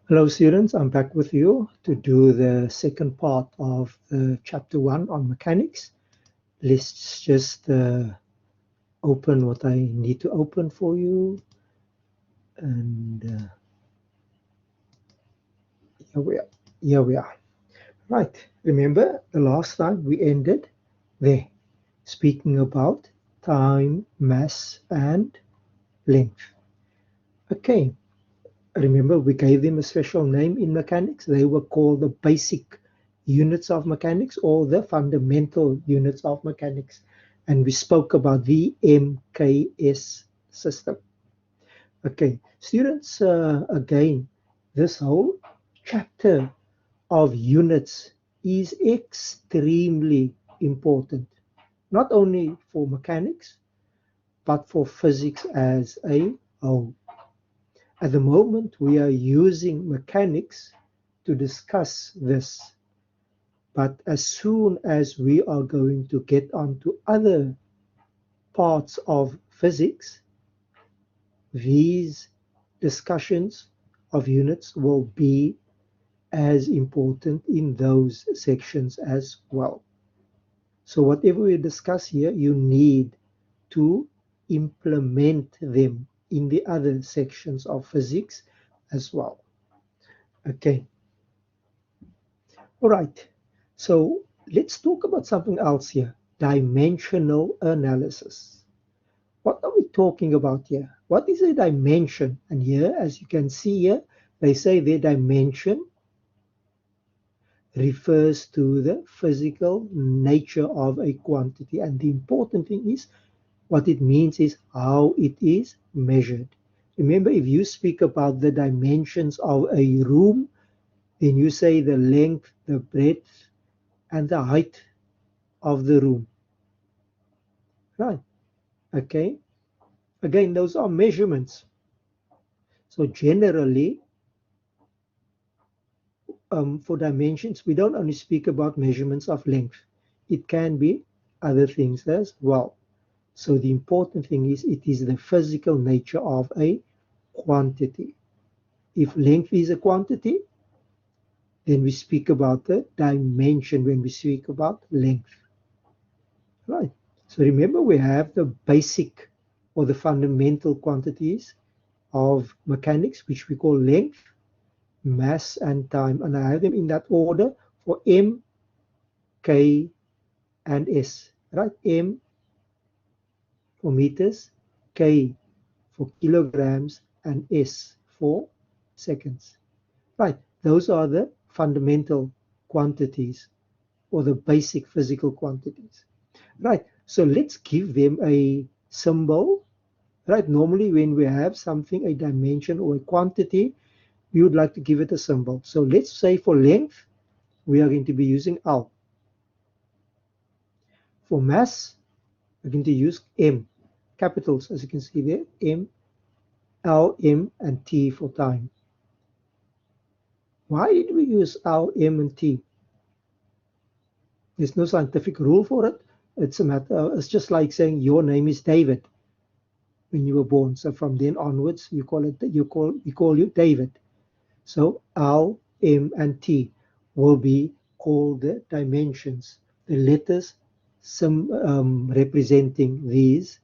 Hello students, I'm back with you to do the second part of the chapter 1 on mechanics. Let's just open what I need to open for you. And here we are. Here we are. Right, remember the last time we ended there, speaking about time, mass, and length. Okay, remember we gave them a special name in mechanics. They were called the basic units of mechanics or the fundamental units of mechanics. And we spoke about the MKS system. Okay, students, again, this whole chapter of units is extremely important, not only for mechanics, but for physics as a whole. At the moment, we are using mechanics to discuss this. But as soon as we are going to get onto other parts of physics, these discussions of units will be as important in those sections as well. So whatever we discuss here, you need to implement them in the other sections of physics as well. Okay. All right. So let's talk about something else here. Dimensional analysis. What are we talking about here? What is a dimension? And here, as you can see here, they say the dimension refers to the physical nature of a quantity. And the important thing is what it means is how it is measured. Remember, if you speak about the dimensions of a room, then you say the length, the breadth, and the height of the room. Right? Okay. Again, those are measurements. So generally, for dimensions, we don't only speak about measurements of length. It can be other things as well. So the important thing is it is the physical nature of a quantity. If length is a quantity, then we speak about the dimension when we speak about length. Right. So remember, we have the basic or the fundamental quantities of mechanics, which we call length, mass, and time. And I have them in that order for M, K, and S. Right? M for meters, K for kilograms, and S for seconds. Right. Those are the fundamental quantities or the basic physical quantities. Right. So let's give them a symbol. Right. Normally when we have something, a dimension or a quantity, we would like to give it a symbol. So let's say for length, we are going to be using L. For mass, we're going to use M. Capitals, as you can see there, M, L, M, and T for time. Why did we use L, M, and T? There's no scientific rule for it. It's a matter. It's just like saying your name is David when you were born. So from then onwards, we call you David. So L, M, and T will be called the dimensions, the letters representing these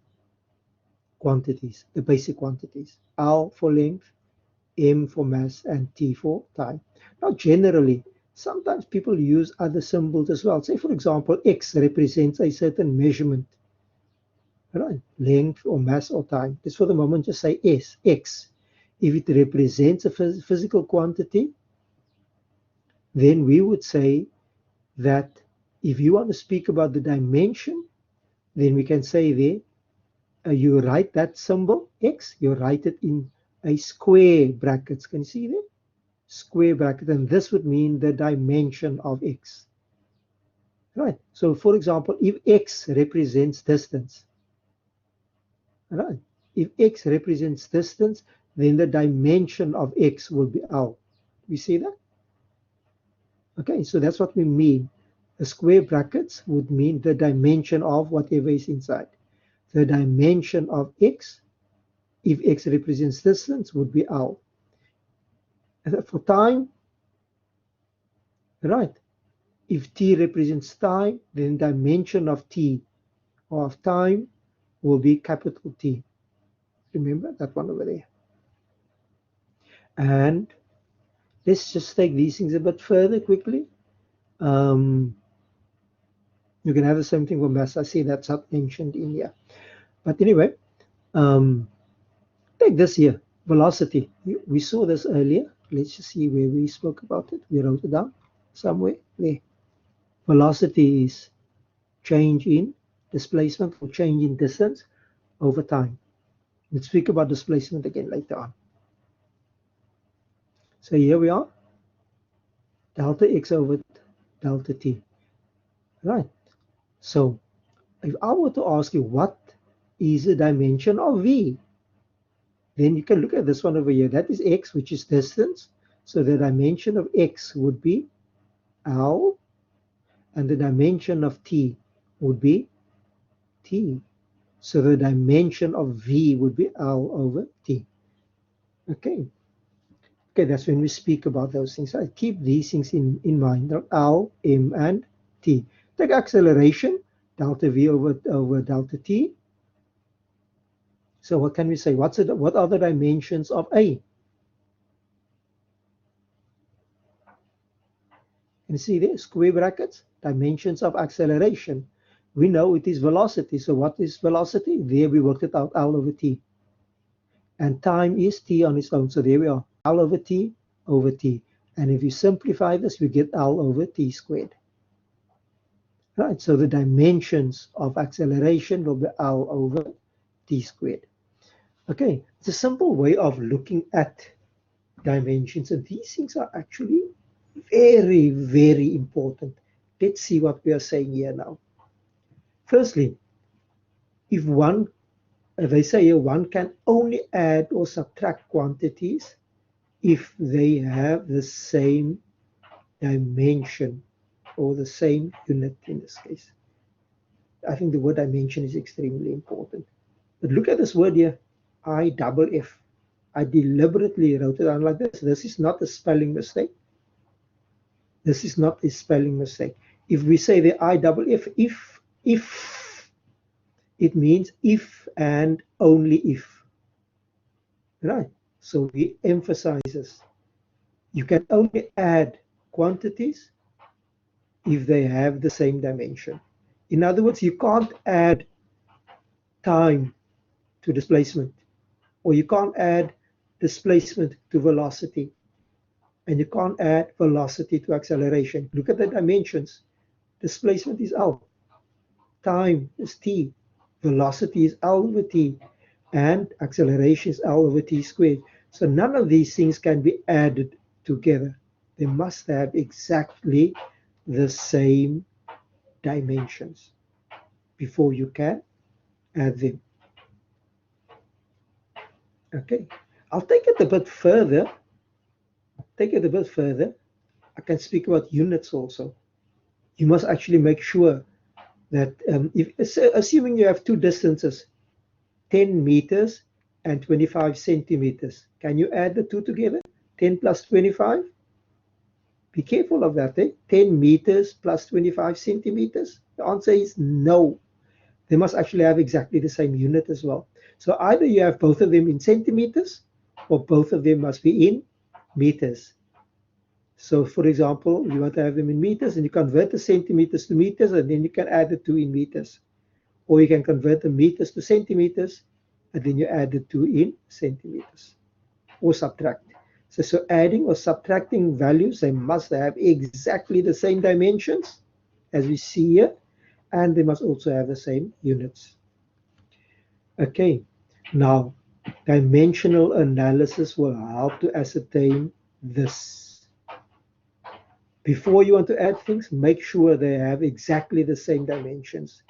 quantities, the basic quantities. L for length, M for mass, and T for time. Now, generally, sometimes people use other symbols as well. Say, for example, X represents a certain measurement, right? Length or mass or time. Just for the moment, just say S, X. If it represents a physical quantity, then we would say that if you want to speak about the dimension, then we can say there, you write that symbol, X, you write it in a square brackets. Can you see there? Square bracket, and this would mean the dimension of X. Right. So for example, if X represents distance, right? If X represents distance, then the dimension of X will be L. You see that? Okay, so that's what we mean. The square brackets would mean the dimension of whatever is inside. The dimension of X, if X represents distance, would be L. For time, right? If t represents time, then dimension of t or of time will be capital T. Remember that one over there. And let's just take these things a bit further quickly. You can have the same thing for mass. I see that's not mentioned in here. But anyway, take this here, velocity. We saw this earlier. Let's just see where we spoke about it. We wrote it down somewhere there. Velocity is change in displacement or change in distance over time. Let's speak about displacement again later on. So here we are, delta x over delta t. Right. So if I were to ask you what is the dimension of v, then you can look at this one over here. That is x, which is distance. So the dimension of x would be L, and the dimension of t would be t. So the dimension of v would be L over t. Okay. Okay, that's when we speak about those things. I keep these things in mind, L, M, and T. Take acceleration, delta V over delta T. So what can we say? What are the dimensions of A? You see there, square brackets, dimensions of acceleration. We know it is velocity. So what is velocity? There we worked it out, L over T. And time is T on its own. So there we are, L over T over T. And if you simplify this, we get L over T squared. Right, so the dimensions of acceleration will be L over T squared. Okay, it's a simple way of looking at dimensions, and these things are actually very, very important. Let's see what we are saying here now. Firstly, if they say here, one can only add or subtract quantities if they have the same dimension or the same unit in this case. I think the word dimension is extremely important. But look at this word here, IFF. I deliberately wrote it down like this. This is not a spelling mistake. This is not a spelling mistake. If we say the IFF, if, it means if and only if. Right? So we emphasize this. You can only add quantities if they have the same dimension. In other words, you can't add time to displacement, or you can't add displacement to velocity, and you can't add velocity to acceleration. Look at the dimensions. Displacement is L, time is T, velocity is L over T, and acceleration is L over T squared. So none of these things can be added together. They must have exactly the same dimensions before you can add them. Okay, I'll take it a bit further. I can speak about units also. You must actually make sure that assuming you have two distances, 10 meters and 25 centimeters, can you add the two together? 10 plus 25? Be careful of that, eh? 10 meters plus 25 centimeters? The answer is no. They must actually have exactly the same unit as well. So either you have both of them in centimeters, or both of them must be in meters. So for example, you want to have them in meters, and you convert the centimeters to meters, and then you can add the two in meters. Or you can convert the meters to centimeters, and then you add the two in centimeters. Or subtract. So adding or subtracting values, they must have exactly the same dimensions as we see here, and they must also have the same units. Okay, now dimensional analysis will help to ascertain this. Before you want to add things, make sure they have exactly the same dimensions.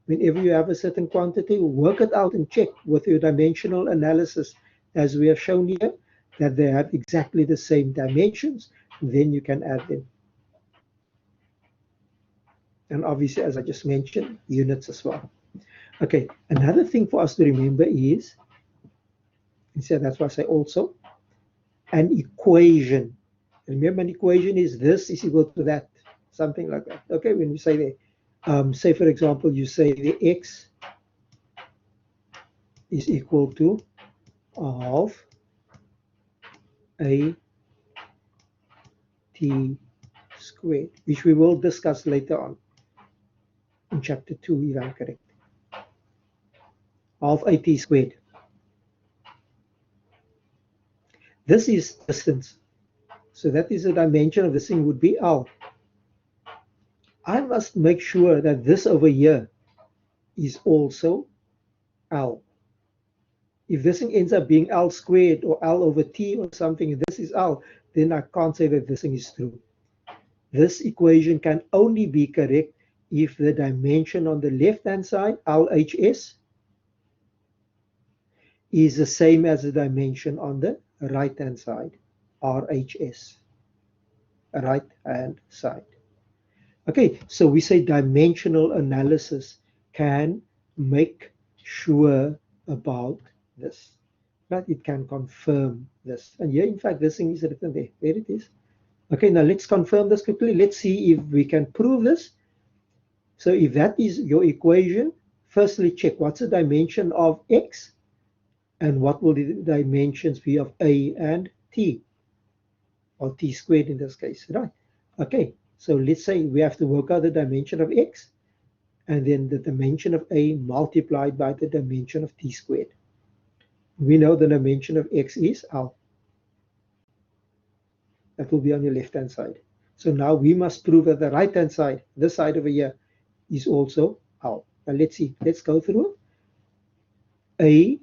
Whenever you have a certain quantity, work it out and check with your dimensional analysis, as we have shown here, that they have exactly the same dimensions, then you can add them. And obviously, as I just mentioned, units as well. Okay, another thing for us to remember is, and so that's why I say also, an equation. Remember, an equation is this is equal to that, something like that. Okay, when you say that, say for example, you say the x is equal to half a t squared, which we will discuss later on in chapter 2, if I'm correct. Half a t squared. This is distance. So that is the dimension of this thing would be L. I must make sure that this over here is also L. If this thing ends up being L squared or L over T or something, and this is L, then I can't say that this thing is true. This equation can only be correct if the dimension on the left-hand side, LHS, is the same as the dimension on the right-hand side, RHS, right-hand side. Okay, so we say dimensional analysis can make sure about this, right? It can confirm this. And here, in fact, this thing is written there. There it is. Okay, now let's confirm this quickly. Let's see if we can prove this. So if that is your equation, firstly check what's the dimension of x and what will the dimensions be of a and t, or t squared in this case, right? Okay, so let's say we have to work out the dimension of x and then the dimension of a multiplied by the dimension of t squared. We know the dimension of x is L. That will be on your left-hand side. So now we must prove that the right-hand side, this side over here, is also L. Now let's see. Let's go through a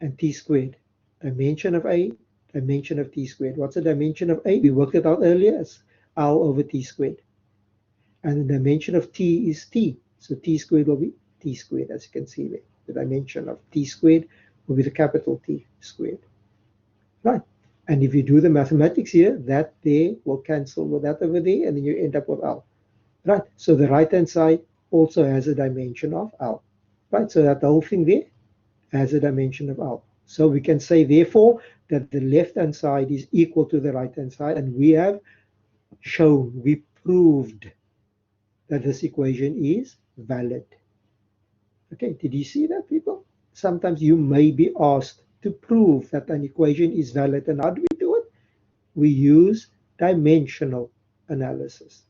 and t squared. Dimension of a, dimension of t squared. What's the dimension of a? We worked it out earlier as L over t squared. And the dimension of t is t. So t squared will be t squared, as you can see there. The dimension of t squared will be the capital T squared. Right. And if you do the mathematics here, that there will cancel with that over there, and then you end up with L. Right. So the right-hand side also has a dimension of L. Right. So that whole thing there has a dimension of L. So we can say, therefore, that the left-hand side is equal to the right-hand side, and we have shown, we proved that this equation is valid. Okay, did you see that, people? Sometimes you may be asked to prove that an equation is valid. And how do we do it? We use dimensional analysis.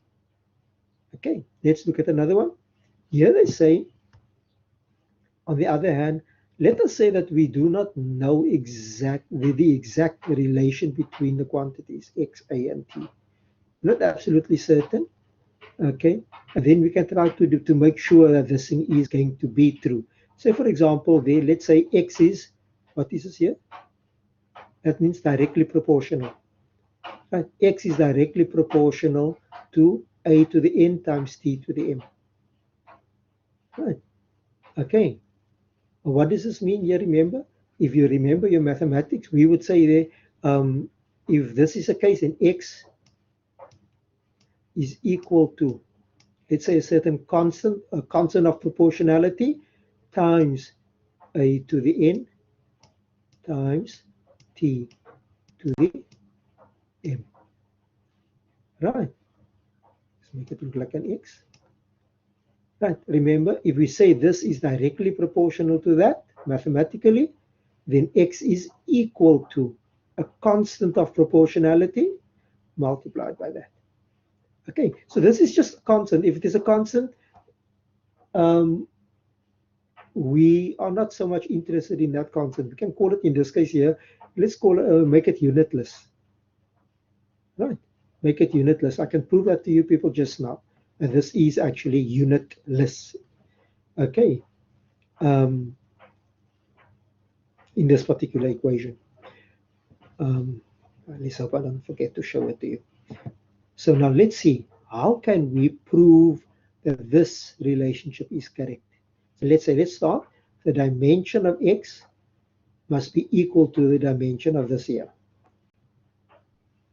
Okay, let's look at another one. Here they say, on the other hand, let us say that we do not know the exact relation between the quantities x, a, and t. Not absolutely certain. Okay, and then we can try to make sure that this thing is going to be true. So for example, there, let's say x is, what is this here? That means directly proportional. Right? X is directly proportional to a to the n times t to the m. Right. Okay. What does this mean here? Remember, if you remember your mathematics, we would say there, if this is a case, then x is equal to, let's say, a certain constant, a constant of proportionality times a to the n times t to the m. Right. Let's make it look like an x. Right. Remember, if we say this is directly proportional to that, mathematically, then x is equal to a constant of proportionality multiplied by that. Okay, so this is just a constant. If it is a constant, we are not so much interested in that constant. We can call it, in this case here, let's call it, make it unitless. Right, make it unitless. I can prove that to you people just now. And this is actually unitless. Okay, in this particular equation. Let's hope I don't forget to show it to you. So now let's see, how can we prove that this relationship is correct? So let's start. The dimension of x must be equal to the dimension of this here.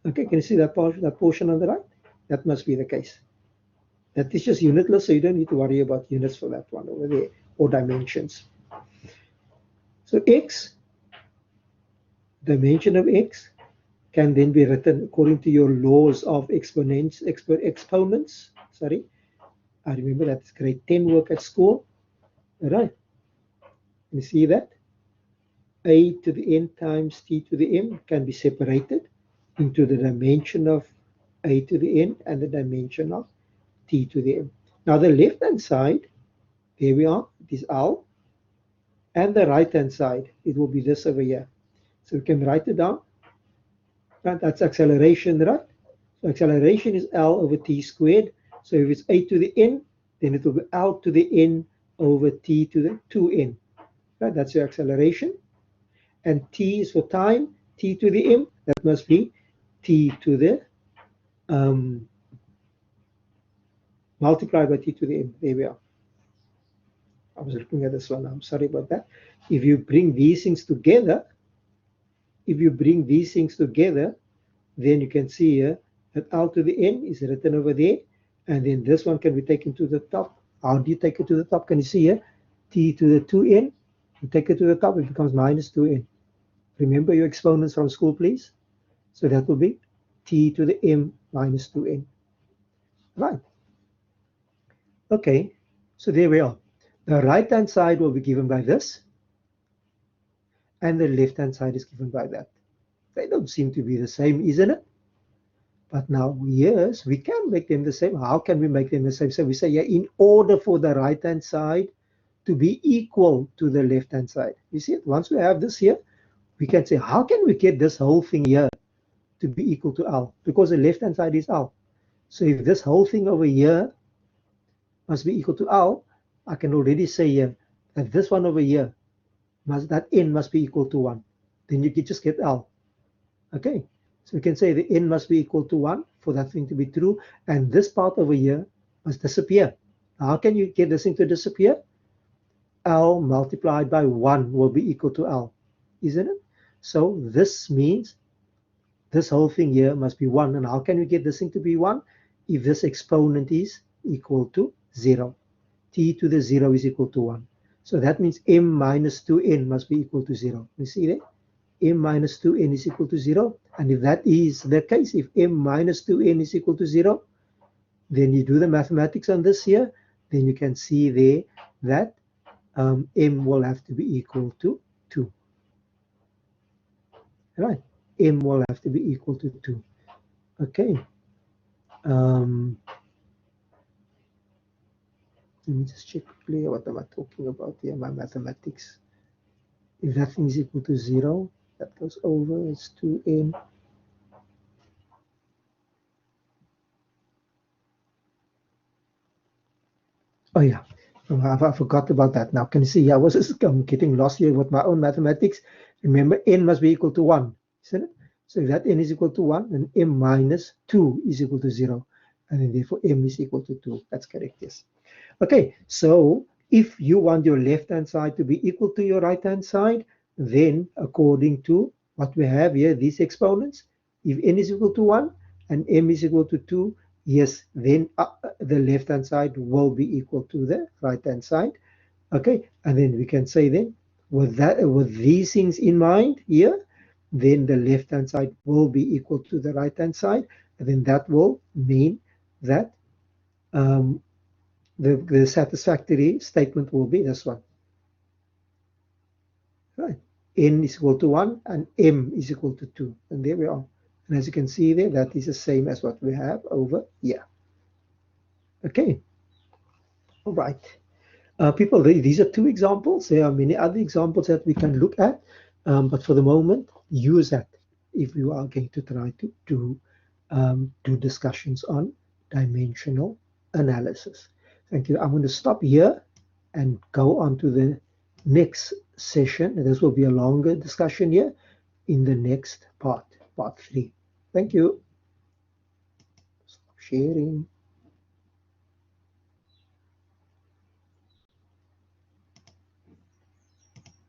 Okay, can you see that portion on the right? That must be the case. That is just unitless, so you don't need to worry about units for that one over there, or dimensions. So x, dimension of x can then be written according to your laws of exponents. Sorry, I remember that's grade 10 work at school. All right, you see that? A to the n times t to the m can be separated into the dimension of a to the n and the dimension of t to the m. Now the left-hand side, there we are, it is L, and the right-hand side, it will be this over here. So we can write it down. And that's acceleration, right? So acceleration is L over t squared. So if it's a to the n, then it will be L to the n over t to the 2n. Right? That's your acceleration. And t is for time, t to the m, that must be t to the multiplied by t to the m. There we are. I was looking at this one. I'm sorry about that. If you bring these things together, then you can see here that L to the n is written over there, and then this one can be taken to the top. How do you take it to the top? Can you see here? T to the 2n, you take it to the top, it becomes minus 2n. Remember your exponents from school, please? So that will be t to the m minus 2n. Right. Okay, so there we are. The right-hand side will be given by this, and the left-hand side is given by that. They don't seem to be the same, isn't it? But now, yes, we can make them the same. How can we make them the same? So we say, yeah, in order for the right-hand side to be equal to the left-hand side. You see it? Once we have this here, we can say, how can we get this whole thing here to be equal to L? Because the left-hand side is L. So if this whole thing over here must be equal to L, I can already say here that this one over here, that n must be equal to 1. Then you can just get L. Okay, so we can say the n must be equal to 1 for that thing to be true, and this part over here must disappear. How can you get this thing to disappear? L multiplied by 1 will be equal to L, isn't it? So this means this whole thing here must be 1. And how can we get this thing to be 1? If this exponent is equal to 0. T to the 0 is equal to 1. So that means m minus 2n must be equal to 0. You see that? M minus 2n is equal to 0. And if that is the case, if m minus 2n is equal to 0, then you do the mathematics on this here, then you can see there that m will have to be equal to 2. Right? M will have to be equal to 2. Okay. Let me just check quickly what am I talking about here, my mathematics. If that thing is equal to 0, that goes over, it's 2n. Oh yeah, I forgot about that. Now can you see, I was I'm getting lost here with my own mathematics. Remember, n must be equal to 1, isn't it? So if that n is equal to 1, then m minus 2 is equal to 0. And then therefore m is equal to 2. That's correct, yes. Okay, so if you want your left-hand side to be equal to your right-hand side, then according to what we have here, these exponents, if n is equal to 1 and m is equal to 2, yes, then the left-hand side will be equal to the right-hand side. Okay, and then we can say then, with these things in mind here, then the left-hand side will be equal to the right-hand side, and then that will mean that the satisfactory statement will be this one. Right. N is equal to 1 and m is equal to 2. And there we are. And as you can see there, that is the same as what we have over here. Okay. All right. People, these are 2 examples. There are many other examples that we can look at. But for the moment, use that if you are going to try to do discussions on dimensional analysis. Thank you. I'm going to stop here and go on to the next session. And this will be a longer discussion here in the next part 3. Thank you. Stop sharing.